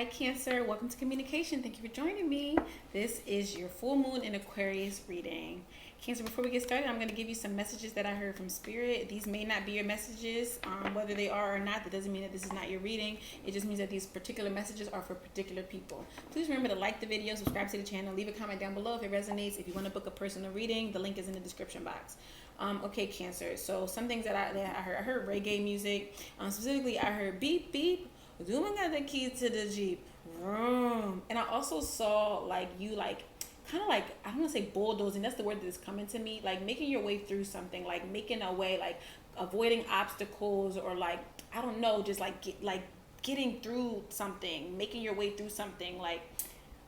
Hi Cancer, welcome to Kaminacation. Thank you for joining me. This is your full moon in Aquarius reading. Cancer, before we get started, I'm going to give you some messages that I heard from Spirit. These may not be your messages, whether they are or not. That doesn't mean that this is not your reading. It just means that these particular messages are for particular people. Please remember to like the video, subscribe to the channel, leave a comment down below if it resonates. If you want to book a personal reading, the link is in the description box. Okay, Cancer. So some things that I heard reggae music. Specifically, I heard beep beep. Doom got the key to the Jeep. Vroom. And I also saw like you kind of like, I don't want to say bulldozing, that's the word that's coming to me, like making your way through something, like making a way, like avoiding obstacles, or like, I don't know, just like getting through something, making your way through something, like,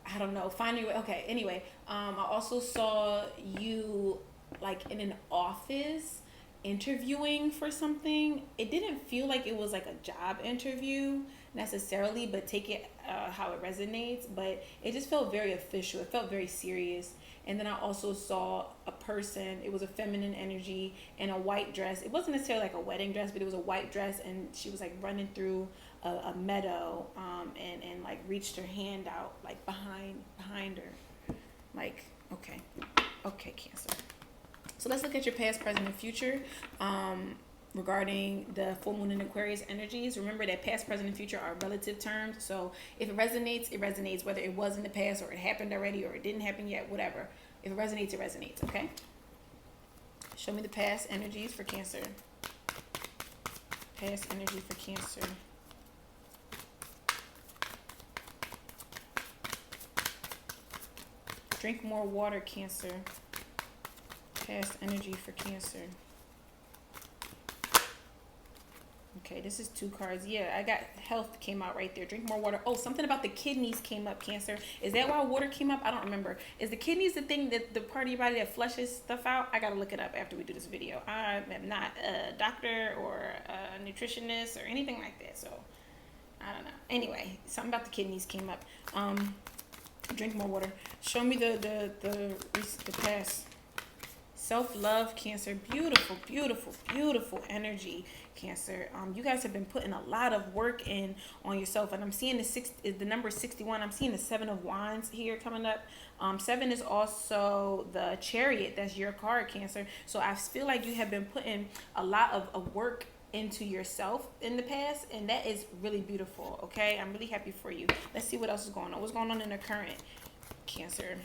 I don't know, finding your way. Okay, anyway, I also saw you like in an office interviewing for something. It didn't feel like it was like a job interview necessarily, but take it how it resonates. But it just felt very official. It felt very serious. And then I also saw a person. It was a feminine energy in a white dress. It wasn't necessarily like a wedding dress, but it was a white dress, and she was like running through a meadow, and like reached her hand out like behind her. Like, okay, Cancer. So let's look at your past, present, and future regarding the full moon in Aquarius energies. Remember that past, present, and future are relative terms. So if it resonates, it resonates, whether it was in the past or it happened already or it didn't happen yet, whatever. If it resonates, it resonates, okay? Show me the past energies for Cancer. Past energy for Cancer. Drink more water, Cancer. Past energy for Cancer. Okay, this is 2 cards. Yeah, I got health came out right there. Drink more water. Oh, something about the kidneys came up, Cancer. Is that why water came up? I don't remember. Is the kidneys the thing, that the part of your body that flushes stuff out? I gotta look it up after we do this video. I am not a doctor or a nutritionist or anything like that, so I don't know. Anyway, something about the kidneys came up. Drink more water. Show me the past. Self-love, Cancer. Beautiful, beautiful, beautiful energy, Cancer. You guys have been putting a lot of work in on yourself, and I'm seeing the number 61. I'm seeing the 7 of Wands here coming up. 7 is also the Chariot. That's your card, Cancer. So I feel like you have been putting a lot of work into yourself in the past, and that is really beautiful. Okay, I'm really happy for you. Let's see what else is going on. What's going on in the current, Cancer?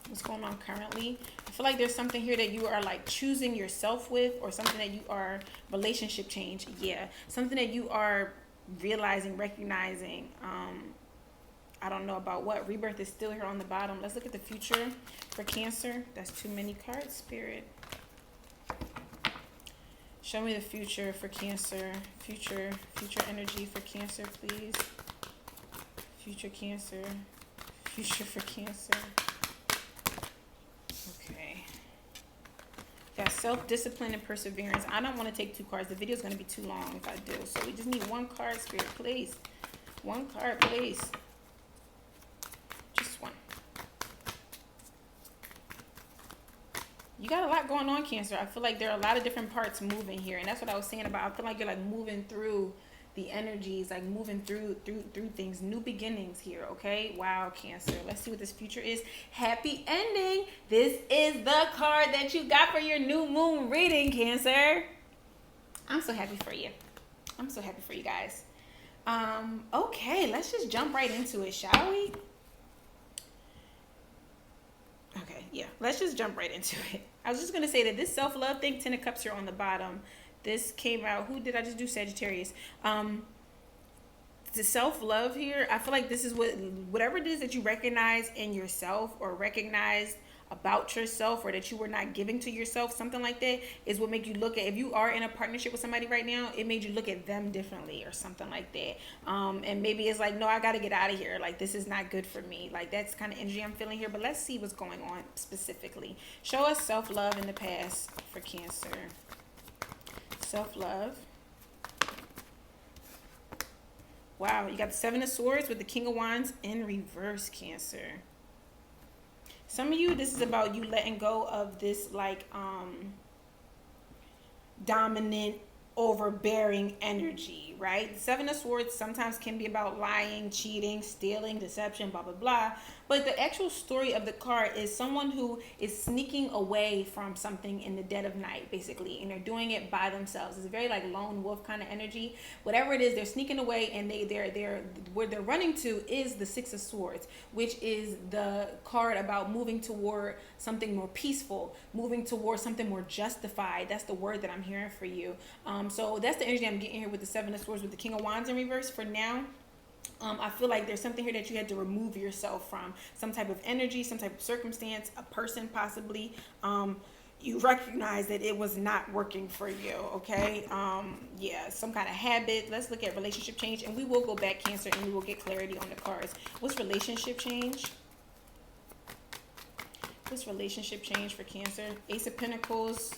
What's going on currently? I feel like there's something here that you are like choosing yourself with, or something that you are relationship change. Yeah, something that you are realizing, recognizing. I don't know about what. Rebirth is still here on the bottom. Let's look at the future for Cancer. That's too many cards, Spirit. Show me the future for Cancer. Future energy for Cancer, please. Future Cancer. Future for Cancer. Okay. Got self-discipline and perseverance. I don't want to take 2 cards. The video is going to be too long if I do. So we just need 1 card, Spirit, please. 1 card, please. Just 1. You got a lot going on, Cancer. I feel like there are a lot of different parts moving here. And that's what I was saying about, I feel like you're like moving through the energies, like moving through things, new beginnings here. Okay, wow, Cancer. Let's see what this future is. Happy ending. This is the card that you got for your new moon reading, Cancer. I'm so happy for you. I'm so happy for you guys. Okay, let's just jump right into it, shall we? Okay, yeah, let's just jump right into it. I was just gonna say that this self-love thing, 10 of Cups here on the bottom. This came out, who did I just do? Sagittarius. The self-love here, I feel like this is whatever it is that you recognize in yourself, or recognize about yourself, or that you were not giving to yourself, something like that, is what make you look at, if you are in a partnership with somebody right now, it made you look at them differently or something like that. And maybe it's like, no, I got to get out of here. Like, this is not good for me. Like, that's kind of energy I'm feeling here. But let's see what's going on specifically. Show us self-love in the past for Cancer. Self-love. Wow, you got the 7 of Swords with the King of Wands in reverse, Cancer. Some of you, this is about you letting go of this like dominant, overbearing energy, right? The Seven of Swords sometimes can be about lying, cheating, stealing, deception, blah, blah, blah. But the actual story of the card is someone who is sneaking away from something in the dead of night, basically, and they're doing it by themselves. It's very like lone wolf kind of energy. Whatever it is, they're sneaking away, and they're where they're running to is the Six of Swords, which is the card about moving toward something more peaceful, moving towards something more justified. That's the word that I'm hearing for you. So that's the energy I'm getting here with the Seven of Swords with the King of Wands in reverse for now. I feel like there's something here that you had to remove yourself from, some type of energy, some type of circumstance, a person possibly. You recognize that it was not working for you, okay? Yeah, some kind of habit. Let's look at relationship change, and we will go back, Cancer, and we will get clarity on the cards. What's relationship change? What's relationship change for Cancer? Ace of Pentacles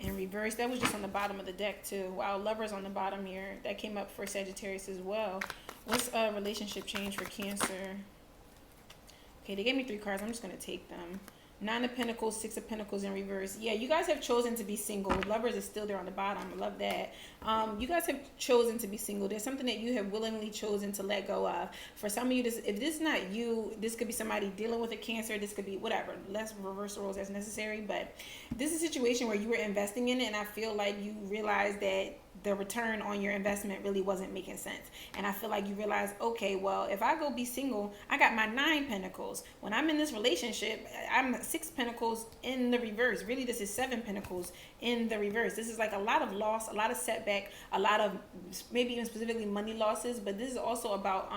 in reverse. That was just on the bottom of the deck too. Wow, Lovers on the bottom here. That came up for Sagittarius as well. What's relationship change for Cancer? Okay, they gave me 3 cards. I'm just going to take them. 9 of Pentacles, 6 of Pentacles in reverse. Yeah, you guys have chosen to be single. Lovers is still there on the bottom. I love that. You guys have chosen to be single. There's something that you have willingly chosen to let go of. For some of you, if this is not you, this could be somebody dealing with a Cancer. This could be whatever. Less reverse roles as necessary. But this is a situation where you were investing in it, and I feel like you realized that the return on your investment really wasn't making sense. And I feel like you realize, okay, well, if I go be single, I got my 9 Pentacles. When I'm in this relationship, I'm 6 Pentacles in the reverse. Really, this is 7 Pentacles in the reverse. This is like a lot of loss, a lot of setback, a lot of maybe even specifically money losses. But this is also about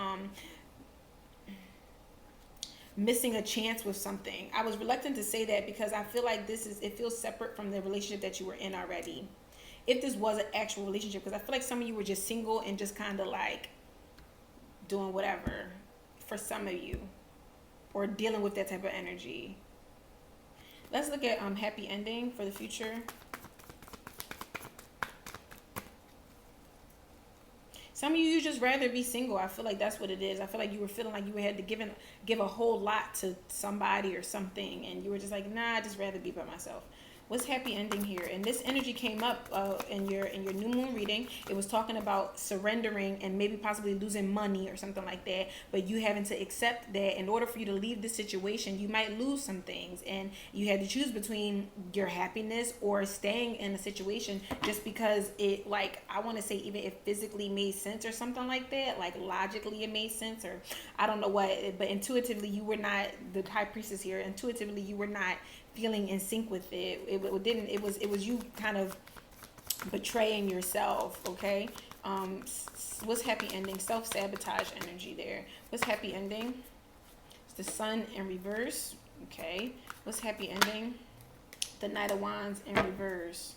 missing a chance with something. I was reluctant to say that because I feel like it feels separate from the relationship that you were in already. If this was an actual relationship, because I feel like some of you were just single and just kind of like doing whatever for some of you, or dealing with that type of energy. Let's look at happy ending for the future. Some of you just rather be single. I feel like that's what it is. I feel like you were feeling like you had to give a whole lot to somebody or something, and you were just like, nah, I'd just rather be by myself. What's happy ending here? And this energy came up in your new moon reading. It was talking about surrendering and maybe possibly losing money or something like that. But you having to accept that in order for you to leave this situation, you might lose some things. And you had to choose between your happiness or staying in a situation just because it, like, I want to say even if physically made sense or something like that, like logically it made sense, or I don't know what, but intuitively you were not, the High Priestess here, intuitively you were not feeling in sync with it. It was you kind of betraying yourself, okay? What's happy ending? Self-sabotage energy there. What's happy ending? It's the Sun in reverse, okay? What's happy ending? The Knight of Wands in reverse.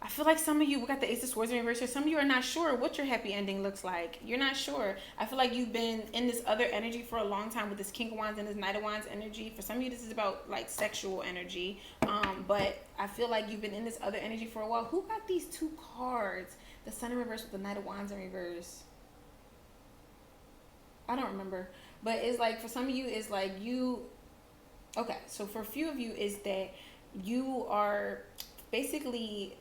I feel like some of you, we got the Ace of Swords in reverse here. Some of you are not sure what your happy ending looks like. You're not sure. I feel like you've been in this other energy for a long time with this King of Wands and this Knight of Wands energy. For some of you, this is about like sexual energy. But I feel like you've been in this other energy for a while. Who got these 2 cards? The Sun in reverse with the Knight of Wands in reverse. I don't remember. But it's like, for some of you, it's like you... Okay, so for a few of you, is that you are basically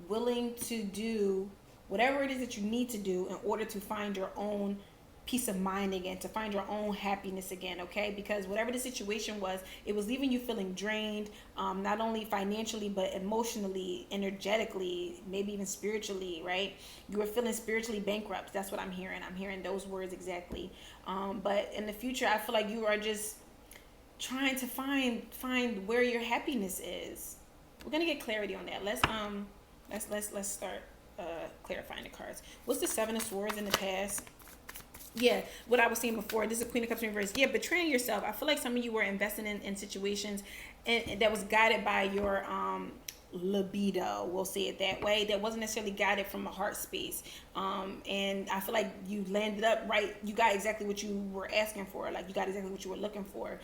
willing to do whatever it is that you need to do in order to find your own peace of mind again, to find your own happiness again, okay? Because whatever the situation was, it was leaving you feeling drained, not only financially, but emotionally, energetically, maybe even spiritually, right? You were feeling spiritually bankrupt. That's what I'm hearing. I'm hearing those words exactly. But in the future, I feel like you are just trying to find where your happiness is. We're gonna get clarity on that. Let's start clarifying the cards. What's the Seven of Swords in the past? Yeah, what I was saying before, this is Queen of Cups in reverse. Yeah, betraying yourself. I feel like some of you were investing in situations and that was guided by your libido, we'll say it that way, that wasn't necessarily guided from a heart space. And I feel like you landed up right. You got exactly what you were asking for. Like, you got exactly what you were looking for.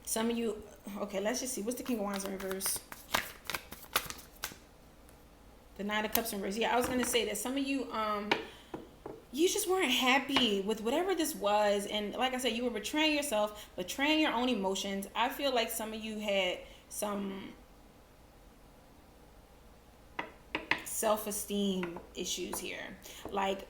Some of you, okay, let's just see. What's the King of Wands in reverse? The Nine of Cups in reverse. Yeah, I was going to say that some of you, you just weren't happy with whatever this was. And like I said, you were betraying yourself, betraying your own emotions. I feel like some of you had some self-esteem issues here. Like,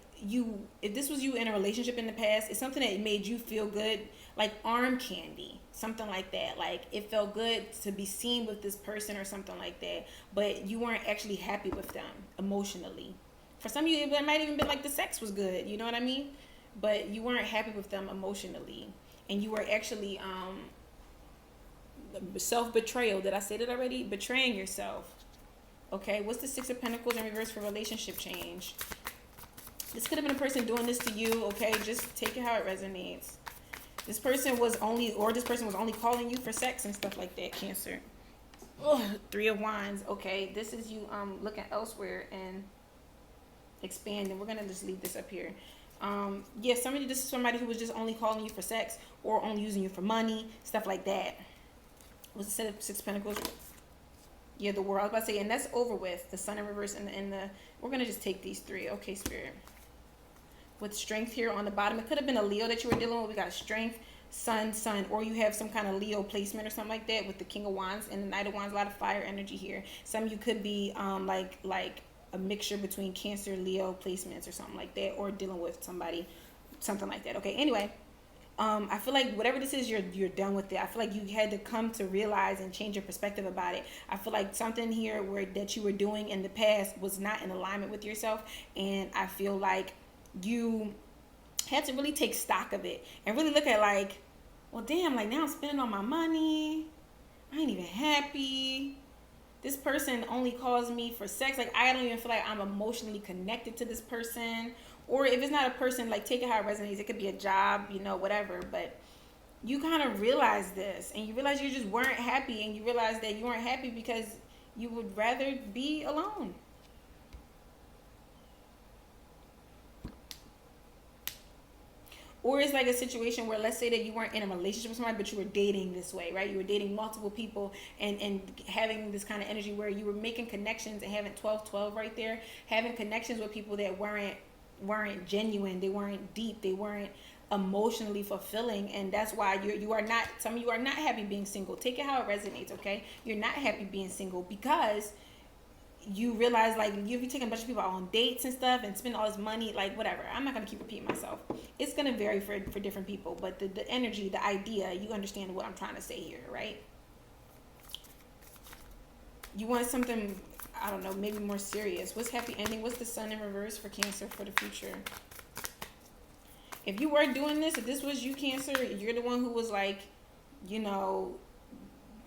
if this was you in a relationship in the past, it's something that made you feel good, like arm candy, something like that. Like, it felt good to be seen with this person or something like that, but you weren't actually happy with them emotionally. For some of you, it might even been like the sex was good, you know what I mean? But you weren't happy with them emotionally, and you were actually self-betrayal. Did I say that already? Betraying yourself. Okay, what's the Six of Pentacles in reverse for relationship change? This could have been a person doing this to you, okay? Just take it how it resonates. This person was only calling you for sex and stuff like that, Cancer. Ugh, Three of Wands, okay? This is you looking elsewhere and expanding. We're gonna just leave this up here. Yeah, this is somebody who was just only calling you for sex or only using you for money, stuff like that. What's the set of Six of Pentacles? Yeah, the World. I was about to say, and that's over with. The Sun in reverse and the we're gonna just take these three. Okay, Spirit. With Strength here on the bottom, it could have been a Leo that you were dealing with. We got Strength, Sun, or you have some kind of Leo placement or something like that with the King of Wands and the Knight of Wands. A lot of fire energy here. Some of you could be like a mixture between Cancer, Leo placements or something like that, or dealing with somebody, something like that. Okay, anyway. I feel like whatever this is, you're done with it. I feel like you had to come to realize and change your perspective about it. I feel like something here that you were doing in the past was not in alignment with yourself, and I feel like you had to really take stock of it and really look at like, well, damn, like now I'm spending all my money. I ain't even happy. This person only calls me for sex. Like, I don't even feel like I'm emotionally connected to this person. Or if it's not a person, like, take it how it resonates. It could be a job, whatever. But you kind of realize this. And you realize you just weren't happy. And you realize that you weren't happy because you would rather be alone. Or it's like a situation where, let's say that you weren't in a relationship with somebody, but you were dating this way, right? You were dating multiple people and having this kind of energy where you were making connections and having 12-12 right there, having connections with people that weren't genuine, they weren't deep, they weren't emotionally fulfilling. And that's why some of you are not happy being single. Take it how it resonates, okay? You're not happy being single because you realize, like, you've taken a bunch of people out on dates and stuff and spend all this money, like, whatever. I'm not going to keep repeating myself. It's going to vary for different people, but the energy, the idea, you understand what I'm trying to say here, right? You want something, I don't know, maybe more serious. What's happy ending? What's the Sun in reverse for Cancer for the future? If you were doing this, if this was you, Cancer, you're the one who was like,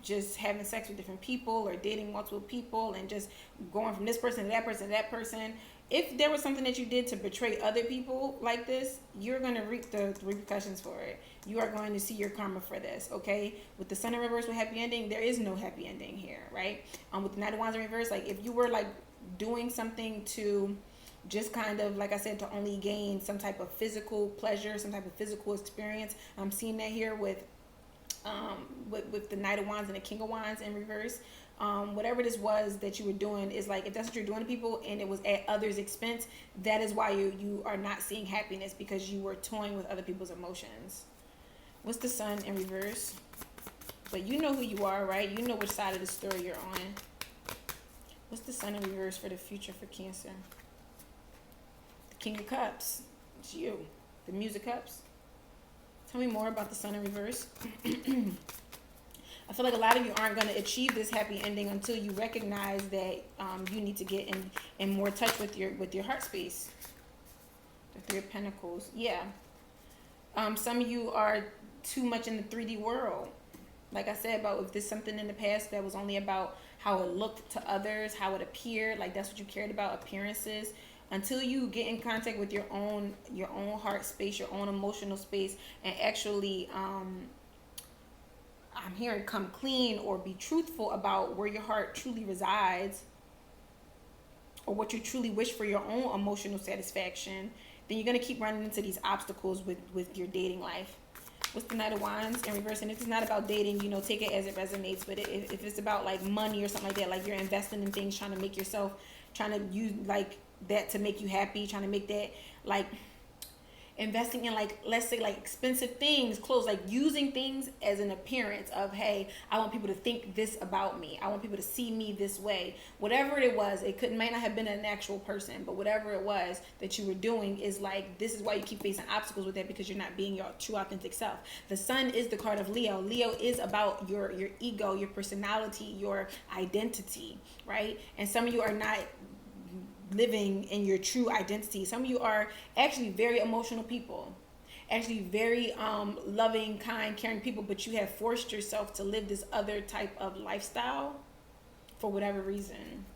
just having sex with different people or dating multiple people and just going from this person to that person to that person. If there was something that you did to betray other people like this, you're going to reap the repercussions for it. You are going to see your karma for this, okay? With the Sun in reverse with happy ending, there is no happy ending here, right? With the Knight of Wands in reverse, like, if you were like doing something to just kind of, like I said, to only gain some type of physical pleasure, some type of physical experience, I'm seeing that here with the Knight of Wands and the King of Wands in reverse. Whatever this was that you were doing is like, if that's what you're doing to people and it was at others' expense, that is why you are not seeing happiness, because you were toying with other people's emotions. What's the Sun in reverse? But you know who you are, right? You know which side of the story you're on. What's the Sun in reverse for the future for Cancer? The King of Cups. It's you. The Muse of Cups. Tell me more about the Sun in reverse. I feel like a lot of you aren't going to achieve this happy ending until you recognize that you need to get in more touch with your heart space. The Three of Pentacles. Yeah. Some of you are too much in the 3D world. Like I said, about if there's something in the past that was only about how it looked to others, how it appeared, like that's what you cared about, appearances. Until you get in contact with your own heart space, your own emotional space, and actually I'm hearing come clean or be truthful about where your heart truly resides or what you truly wish for your own emotional satisfaction, then you're going to keep running into these obstacles with your dating life. What's the Knight of Wands in reverse? And if it's not about dating, take it as it resonates. But if it's about like money or something like that, like you're investing in things, trying to make yourself, trying to use like that to make you happy, trying to make that, like, investing in, like, let's say, like, expensive things, clothes, like using things as an appearance of, hey, I want people to think this about me, I want people to see me this way. Whatever it was, might not have been an actual person, but whatever it was that you were doing is like, this is why you keep facing obstacles with that, because you're not being your true authentic self. The sun is the card of Leo. Leo is about your ego, your personality, your identity, right? And some of you are not living in your true identity. Some of you are actually very emotional people, actually very loving, kind, caring people, but you have forced yourself to live this other type of lifestyle for whatever reason.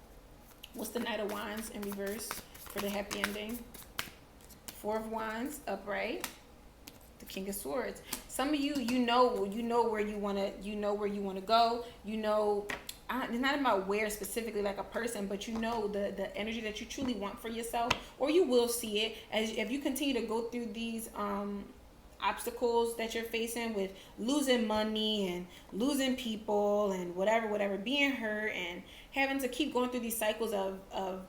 What's the Knight of Wands in reverse for the happy ending? Four of Wands upright, the King of Swords. Some of you, you know where you want to go. It's not about where specifically, like a person, but you know the energy that you truly want for yourself, or you will see it as if you continue to go through these obstacles that you're facing with losing money and losing people and whatever, being hurt and having to keep going through these cycles of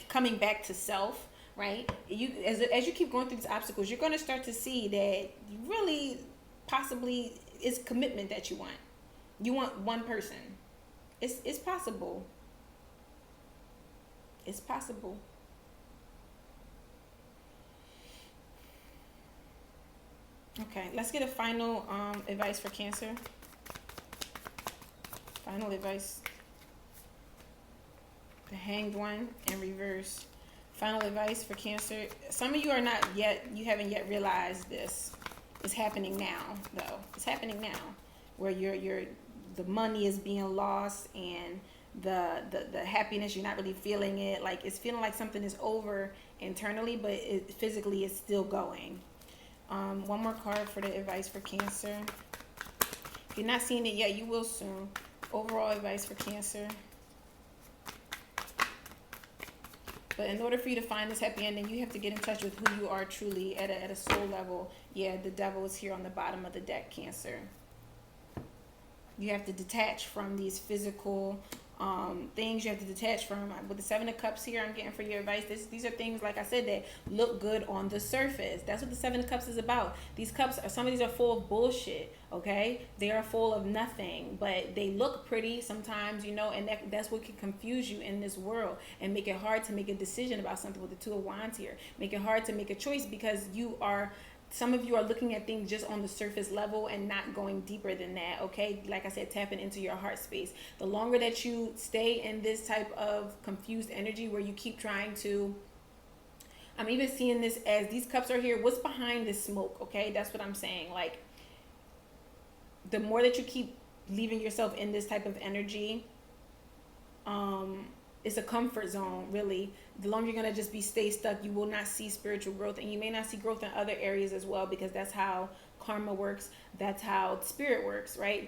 coming back to self, right? As you keep going through these obstacles, you're going to start to see that you really possibly is commitment that you want. You want one person. It's possible. It's possible. Okay, let's get a final advice for Cancer. Final advice. The Hanged One in reverse. Final advice for Cancer. Some of you are not yet, you haven't yet realized this. It's happening now, though. It's happening now, where the money is being lost and the happiness, you're not really feeling it. Like, it's feeling like something is over internally, but physically it's still going. One more card for the advice for Cancer. If you're not seeing it yet, you will soon. Overall advice for Cancer. But in order for you to find this happy ending, you have to get in touch with who you are truly at a soul level. Yeah, the Devil is here on the bottom of the deck, Cancer. You have to detach from these physical things. You have to detach from, with the Seven of Cups here, I'm getting for your advice. These are things, like I said, that look good on the surface. That's what the Seven of Cups is about. These cups, some of these are full of bullshit, okay? They are full of nothing, but they look pretty sometimes, and that's what can confuse you in this world and make it hard to make a decision about something with the Two of Wands here. Make it hard to make a choice because some of you are looking at things just on the surface level and not going deeper than that, okay? Like I said, tapping into your heart space. The longer that you stay in this type of confused energy where you keep trying to, I'm even seeing this as these cups are here. What's behind this smoke, okay? That's what I'm saying. Like, the more that you keep leaving yourself in this type of energy, it's a comfort zone, really. The longer you're going to just stay stuck, you will not see spiritual growth, and you may not see growth in other areas as well, because that's how karma works. That's how spirit works, right?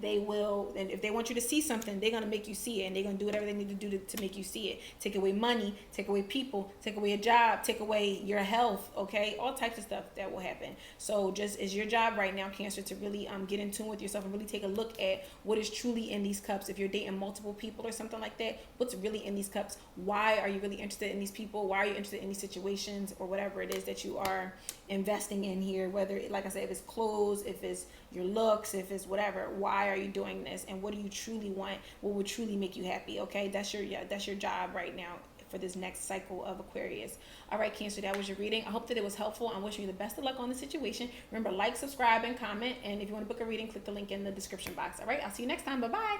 They will, and if they want you to see something, they're going to make you see it, and they're going to do whatever they need to do to make you see it. Take away money, take away people, take away a job, take away your health, okay? All types of stuff that will happen. So just is your job right now, Cancer, to really get in tune with yourself and really take a look at what is truly in these cups. If you're dating multiple people or something like that, what's really in these cups? Why are you really interested in these people? Why are you interested in these situations, or whatever it is that you are investing in here? Whether, like I said, if it's clothes, if it's your looks, if it's whatever, why are you doing this, and what do you truly want? What would truly make you happy? Okay, that's your job right now for this next cycle of Aquarius. All right, Cancer, that was your reading. I hope that it was helpful. I'm wishing you the best of luck on the situation. Remember, like, subscribe, and comment, and if you want to book a reading, click the link in the description box. All right, I'll see you next time. Bye bye.